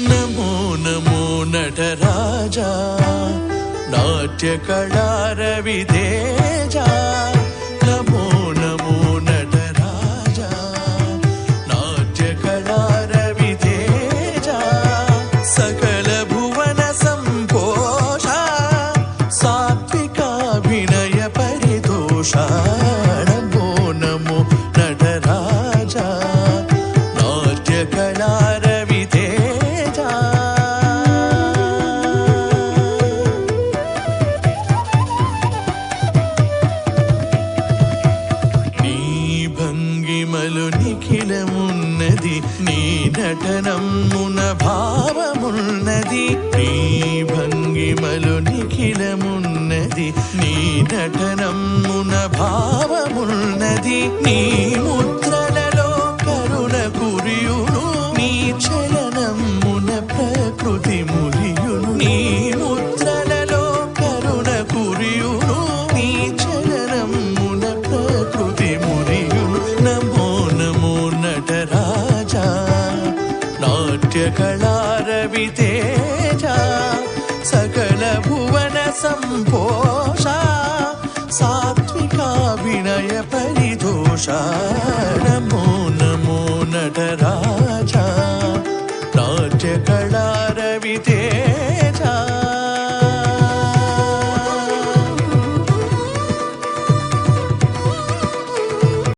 नमो नमो नटराजा नाट्यकलारवितेजा नमो नमो नटराजा नाट्यकलारवितेजा सकल भुवन संपोषा सात्विकाभिनय परितोषा नमो नमो नटराजा नाट्यकलारवितेजा భంగిమలు నిఖిలమున్నది నీ నటనమున భావమున్నది నీ భంగిమలు నిఖిలమున్నది నీ నటనమున భావమున్నది నీ ముద్రలలో కరుణ కురియును నీ చలనమున ప్రకృతి మురియును నీ ముద్రలలో కరుణ కురియును నీ చలనమున ప్రకృతి మురియును నమో నమో నటరాజా నాట్యకళారవితేజా సకల భువన సంపోషా సాత్వికాభినయ పరితోషా నమో నమో నటరాజా నాట్యకళారవితేజా